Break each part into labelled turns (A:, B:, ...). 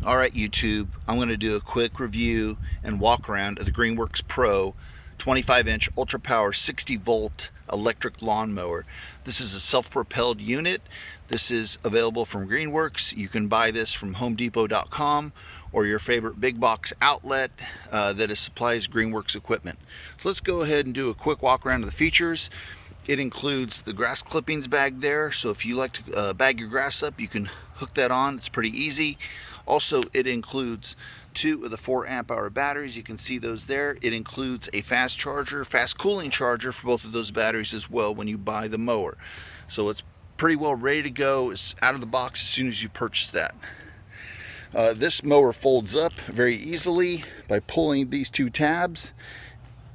A: Alright YouTube, I'm going to do a quick review and walk around of the Greenworks Pro 25-inch ultra power 60 volt electric lawnmower. This is a self-propelled unit. This is available from Greenworks. You can buy this from homedepot.com or your favorite big box outlet that supplies Greenworks equipment. So let's go ahead and do a quick walk around of the features. It includes the grass clippings bag there, so if you like to bag your grass up, you can hook that on. It's pretty easy. Also, it includes 2 of the 4 amp hour batteries. You can see those there. It includes a fast charger, fast cooling charger for both of those batteries as well when you buy the mower. So it's pretty well ready to go. It's out of the box as soon as you purchase that. This mower folds up very easily by pulling these 2 tabs,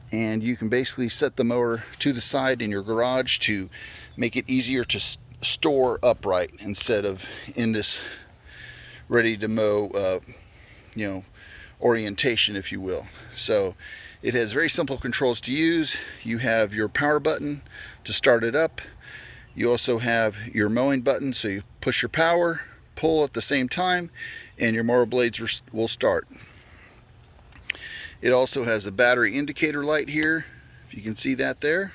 A: and you can basically set the mower to the side in your garage to make it easier to store upright instead of in this ready to mow orientation, if you will. So it has very simple controls to use. You have your power button to start it up. You also have your mowing button, so you push your power, pull at the same time, and your mower blades will start. It also has a battery indicator light here, if you can see that there.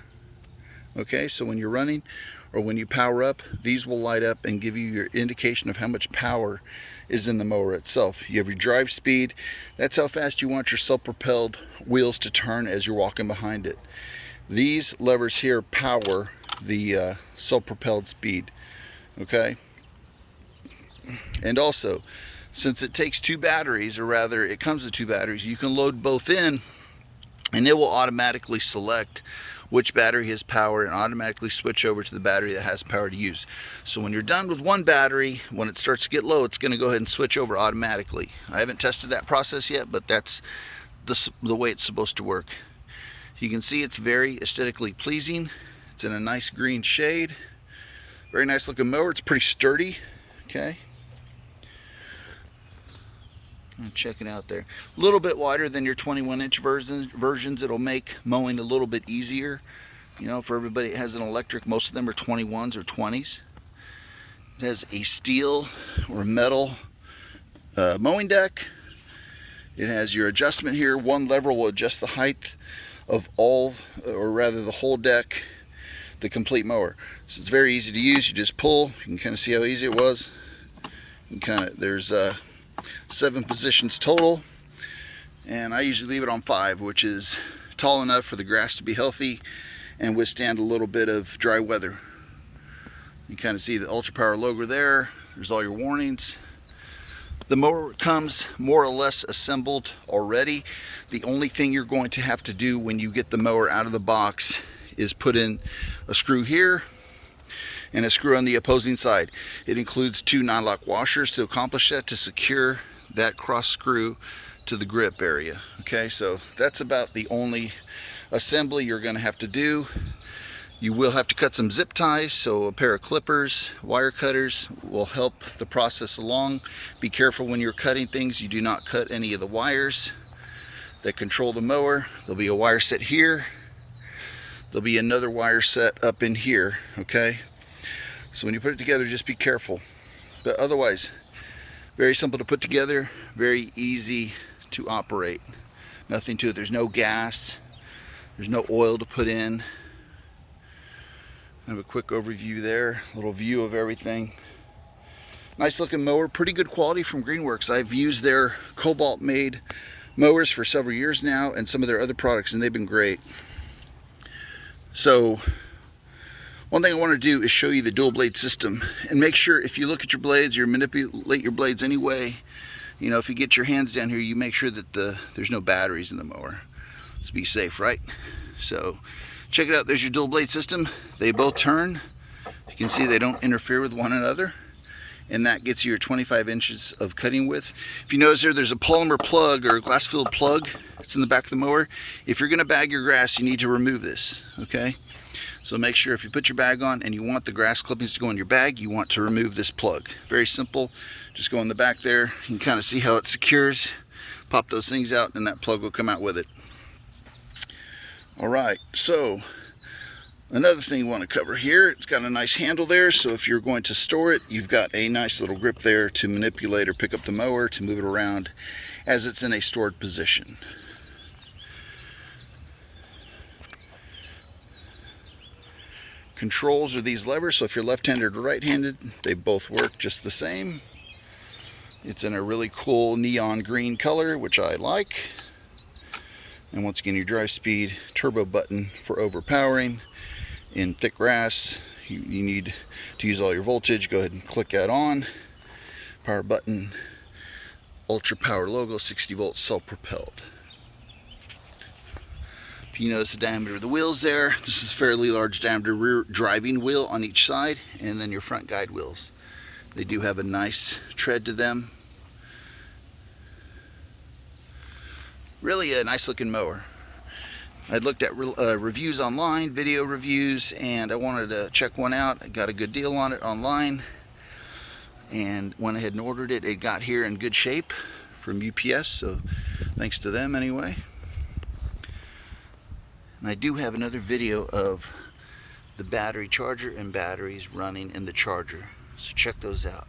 A: Okay, so when you're running or when you power up, these will light up and give you your indication of how much power is in the mower itself. You have your drive speed. That's how fast you want your self-propelled wheels to turn as you're walking behind it. These levers here power the self-propelled speed. Okay, and also, since it takes 2 batteries, or rather it comes with 2 batteries, you can load both in and it will automatically select which battery has power and automatically switch over to the battery that has power to use. So when you're done with one battery, when it starts to get low, it's going to go ahead and switch over automatically. I haven't tested that process yet, but that's the way it's supposed to work. You can see it's very aesthetically pleasing. It's in a nice green shade. Very nice looking mower. It's pretty sturdy. Okay. Check it out there. A little bit wider than your 21-inch versions. It'll make mowing a little bit easier. You know, for everybody that has an electric, most of them are 21s or 20s. It has a steel or metal mowing deck. It has your adjustment here. One lever will adjust the height of all, or rather the whole deck, the complete mower. So it's very easy to use. You just pull. You can kind of see how easy it was. You kind of, there's 7 positions total, and I usually leave it on 5, which is tall enough for the grass to be healthy and withstand a little bit of dry weather. You kind of see the Ultra Power logo there. There's all your warnings. The mower comes more or less assembled already. The only thing you're going to have to do when you get the mower out of the box is put in a screw here and a screw on the opposing side. It includes 2 non-lock washers to accomplish that, to secure that cross screw to the grip area. Okay, so that's about the only assembly you're going to have to do. You will have to cut some zip ties, so a pair of clippers, wire cutters will help the process along. Be careful when you're cutting things, you do not cut any of the wires that control the mower. There'll be a wire set here. There'll be another wire set up in here, okay? So when you put it together, just be careful. But otherwise, very simple to put together, very easy to operate. Nothing to it. There's no gas. There's no oil to put in. I have a quick overview there, a little view of everything. Nice looking mower, pretty good quality from Greenworks. I've used their cobalt made mowers for several years now, and some of their other products, and they've been great. So one thing I want to do is show you the dual blade system, and make sure if you look at your blades, you manipulate your blades anyway. You know, if you get your hands down here, you make sure that there's no batteries in the mower. Let's be safe, right? So check it out. There's your dual blade system. They both turn. You can see they don't interfere with one another, and that gets you your 25 inches of cutting width. If you notice there's a polymer plug or a glass filled plug. It's in the back of the mower. If you're going to bag your grass, you need to remove this. Okay. So make sure if you put your bag on and you want the grass clippings to go in your bag, you want to remove this plug. Very simple. Just go in the back there. You can kind of see how it secures. Pop those things out and that plug will come out with it. All right, so Another thing you want to cover here, it's got a nice handle there, so if you're going to store it, you've got a nice little grip there to manipulate or pick up the mower to move it around as it's in a stored position. Controls are these levers, so if you're left-handed or right-handed, they both work just the same. It's in a really cool neon green color, which I like. And once again, your drive speed, turbo button for overpowering. In thick grass, you need to use all your voltage, go ahead and click that on. Power button, ultra power logo, 60 volts, self-propelled. If you notice the diameter of the wheels there, this is fairly large diameter rear driving wheel on each side, and then your front guide wheels. They do have a nice tread to them. Really a nice looking mower. I looked at reviews online, video reviews, and I wanted to check one out. I got a good deal on it online and went ahead and ordered it. It got here in good shape from UPS, so thanks to them anyway. And I do have another video of the battery charger and batteries running in the charger, so check those out.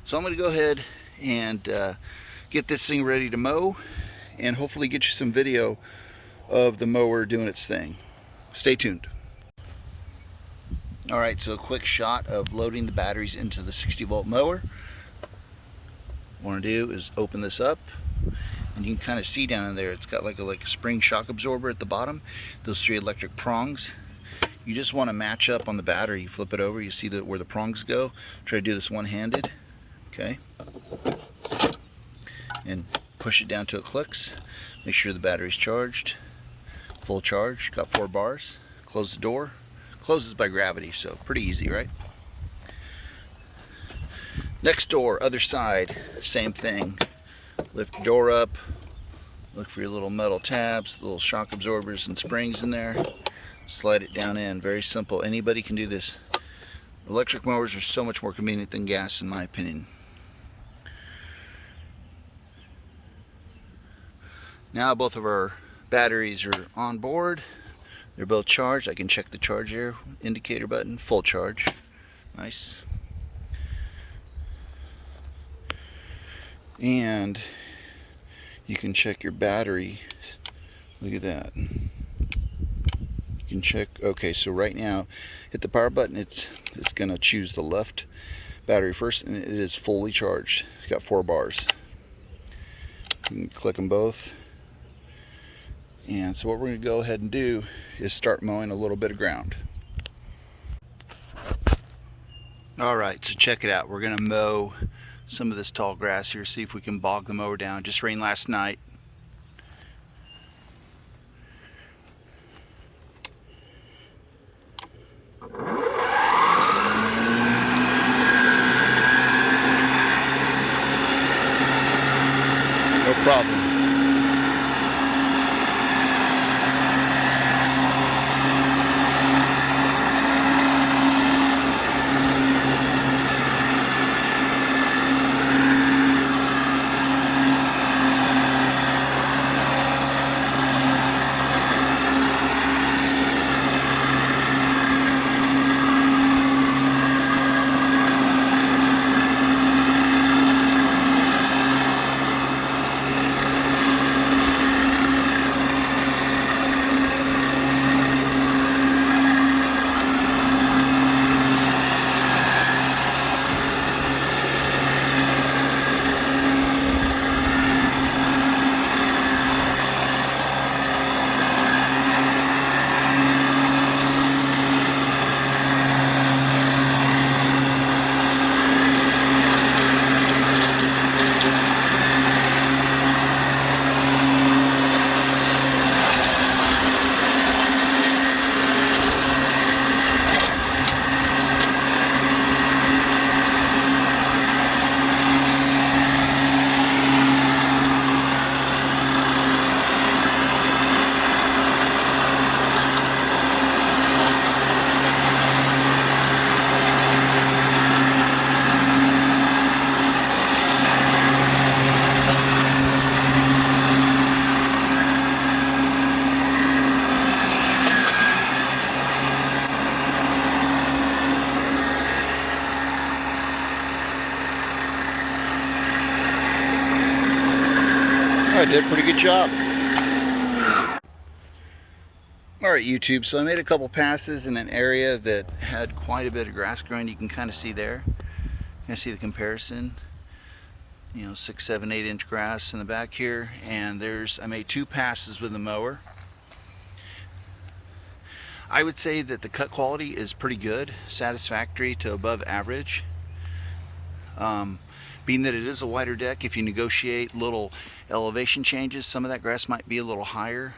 A: So I'm going to go ahead and get this thing ready to mow and hopefully get you some video of the mower doing its thing. Stay tuned. Alright, so a quick shot of loading the batteries into the 60-volt mower. What I want to do is open this up, and you can kind of see down in there, it's got like a spring shock absorber at the bottom, those 3 electric prongs. You just want to match up on the battery. You flip it over, you see where the prongs go. Try to do this one-handed, okay? And push it down till it clicks. Make sure the battery's charged. Full charge, got 4 bars. Close the door. Closes by gravity, so pretty easy, right? Next door, other side, same thing. Lift the door up. Look for your little metal tabs, little shock absorbers and springs in there. Slide it down in. Very simple. Anybody can do this. Electric mowers are so much more convenient than gas, in my opinion. Now both of our batteries are on board. They're both charged. I can check the charge here. Indicator button, full charge. Nice. And you can check your battery. Look at that. You can check. Okay, so right now, hit the power button. It's going to choose the left battery first, and it is fully charged. It's got 4 bars. You can click them both. And so what we're going to go ahead and do is start mowing a little bit of ground. Alright, so check it out. We're going to mow some of this tall grass here, see if we can bog the mower down. Just rained last night. No problem. I did a pretty good job. Alright YouTube, so I made a couple passes in an area that had quite a bit of grass growing. You can kind of see there. You can see the comparison. You know, 6, 7, 8 inch grass in the back here. And I made 2 passes with the mower. I would say that the cut quality is pretty good, satisfactory to above average. Being that it is a wider deck, if you negotiate little elevation changes, some of that grass might be a little higher.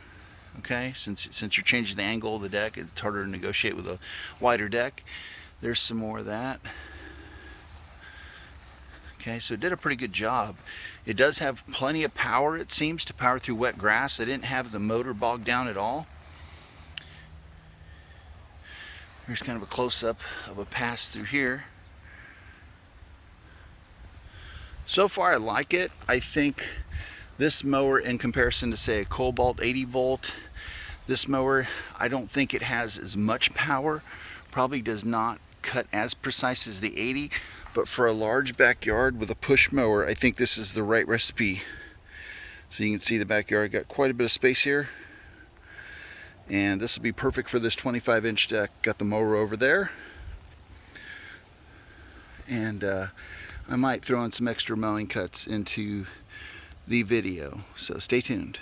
A: Okay, since you're changing the angle of the deck, it's harder to negotiate with a wider deck. There's some more of that. Okay, so it did a pretty good job. It does have plenty of power, it seems, to power through wet grass. I didn't have the motor bogged down at all. Here's kind of a close-up of a pass through here. So far I like it. I think this mower, in comparison to say a Cobalt 80 volt, this mower, I don't think it has as much power. Probably does not cut as precise as the 80, but for a large backyard with a push mower, I think this is the right recipe. So you can see the backyard got quite a bit of space here, and this will be perfect for this 25-inch deck. Got the mower over there, and I might throw in some extra mowing cuts into the video, so stay tuned.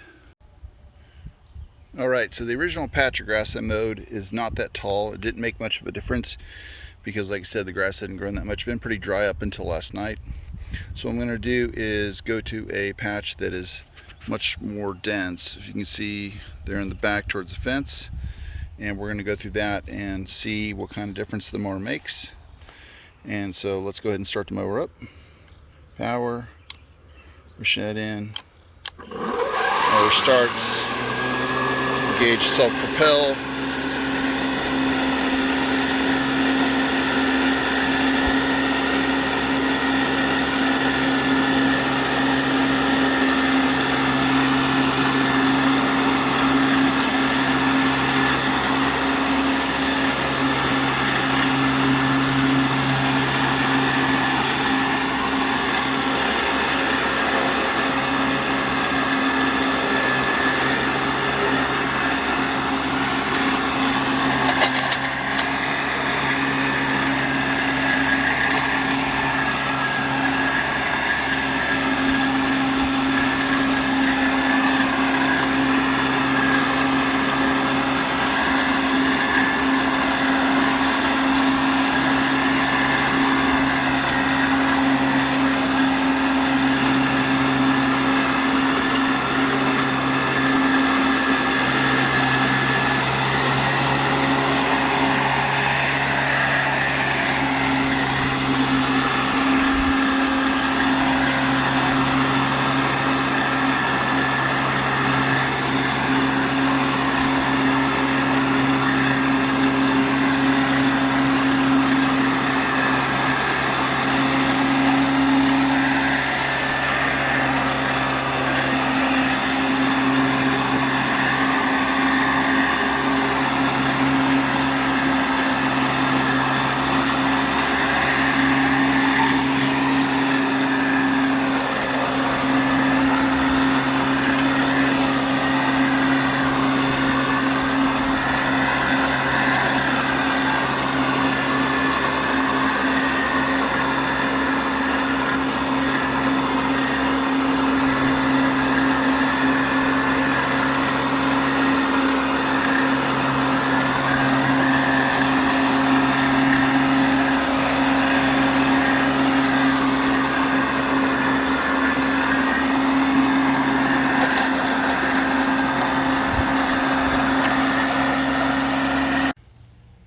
A: Alright, so the original patch of grass I mowed is not that tall. It didn't make much of a difference because, like I said, the grass hadn't grown that much. It's been pretty dry up until last night. So what I'm going to do is go to a patch that is much more dense. If you can see there in the back towards the fence, and we're going to go through that and see what kind of difference the mower makes. And so let's go ahead and start the mower up. Power. Shed in. Mower starts. Engage self-propel.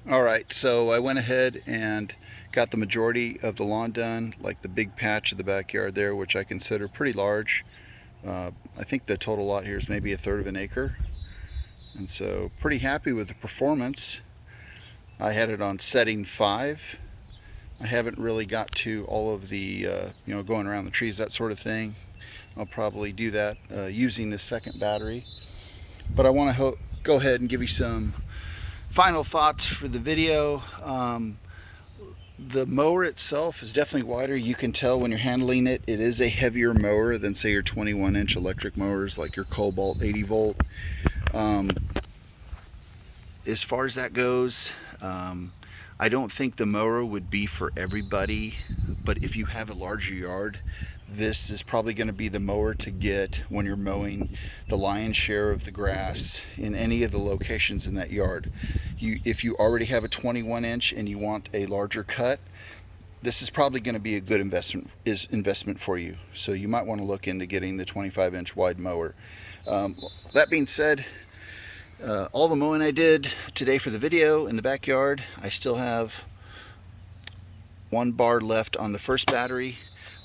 A: Alright, so I went ahead and got the majority of the lawn done, like the big patch of the backyard there, which I consider pretty large. I think the total lot here is maybe 1/3 of an acre. And so pretty happy with the performance. I had it on setting 5. I haven't really got to all of the, going around the trees, that sort of thing. I'll probably do that using the second battery. But I want to go ahead and give you some final thoughts for the video. The mower itself is definitely wider. You can tell when you're handling it, it is a heavier mower than say your 21-inch electric mowers like your Cobalt 80 volt. As far as that goes, I don't think the mower would be for everybody, but if you have a larger yard, this is probably going to be the mower to get when you're mowing the lion's share of the grass in any of the locations in that yard. If you already have a 21-inch and you want a larger cut, this is probably going to be a good investment for you. So you might want to look into getting the 25-inch wide mower. That being said, all the mowing I did today for the video in the backyard, I still have one bar left on the first battery.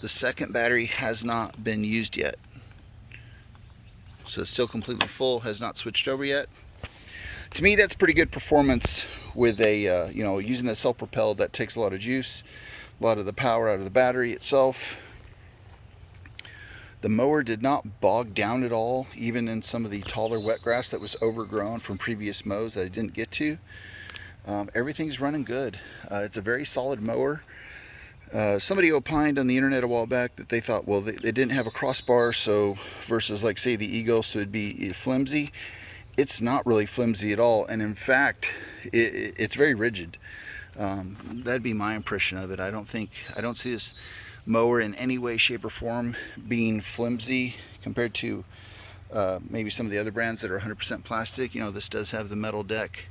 A: The second battery has not been used yet, so it's still completely full, has not switched over yet. To me, that's pretty good performance with a using the self-propelled. That takes a lot of juice, a lot of the power out of the battery itself. The mower did not bog down at all, even in some of the taller wet grass that was overgrown from previous mows that I didn't get to. Everything's running good. It's a very solid mower. Somebody opined on the internet a while back that they thought, well, they didn't have a crossbar, so versus like say the Eagle, so it'd be flimsy. It's not really flimsy at all, and in fact, it's very rigid. That'd be my impression of it. I don't see this mower in any way, shape, or form being flimsy compared to maybe some of the other brands that are 100% plastic. This does have the metal deck.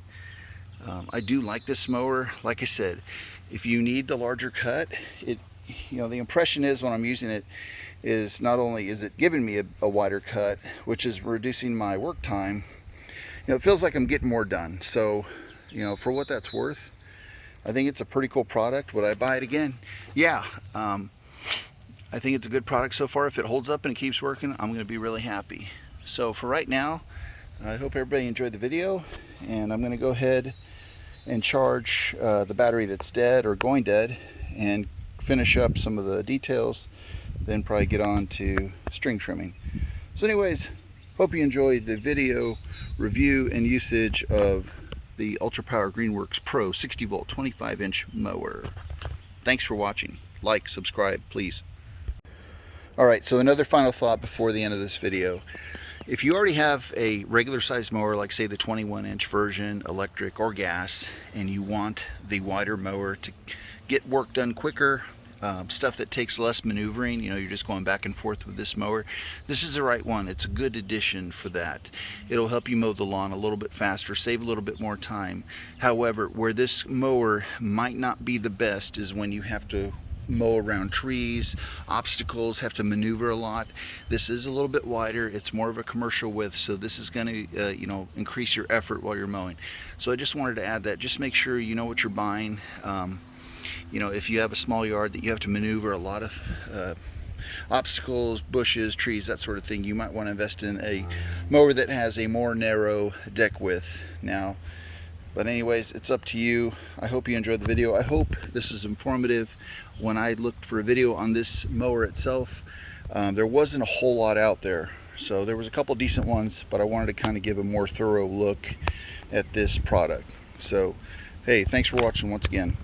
A: I do like this mower. Like I said, if you need the larger cut, the impression is when I'm using it is not only is it giving me a wider cut, which is reducing my work time, it feels like I'm getting more done. So, for what that's worth, I think it's a pretty cool product. Would I buy it again? Yeah. I think it's a good product so far. If it holds up and it keeps working, I'm going to be really happy. So for right now, I hope everybody enjoyed the video, and I'm going to go ahead and charge the battery that's dead or going dead and finish up some of the details, then probably get on to string trimming. So anyways, hope you enjoyed the video review and usage of the Ultra Power Greenworks Pro 60 volt 25-inch mower. Thanks for watching. Like, subscribe, please. Alright, so another final thought before the end of this video. If you already have a regular sized mower, like say the 21-inch version, electric or gas, and you want the wider mower to get work done quicker, stuff that takes less maneuvering, you're just going back and forth with this mower, this is the right one. It's a good addition for that. It'll help you mow the lawn a little bit faster, save a little bit more time. However, where this mower might not be the best is when you have to mow around trees, obstacles, have to maneuver a lot. This is a little bit wider. It's more of a commercial width, so this is going to increase your effort while you're mowing. So I just wanted to add that. Just make sure you know what you're buying. If you have a small yard that you have to maneuver a lot of obstacles, bushes, trees, that sort of thing, you might want to invest in a mower that has a more narrow deck width. But anyways, it's up to you. I hope you enjoyed the video. I hope this is informative. When I looked for a video on this mower itself, there wasn't a whole lot out there. So there was a couple decent ones, but I wanted to kind of give a more thorough look at this product. So, hey, thanks for watching once again.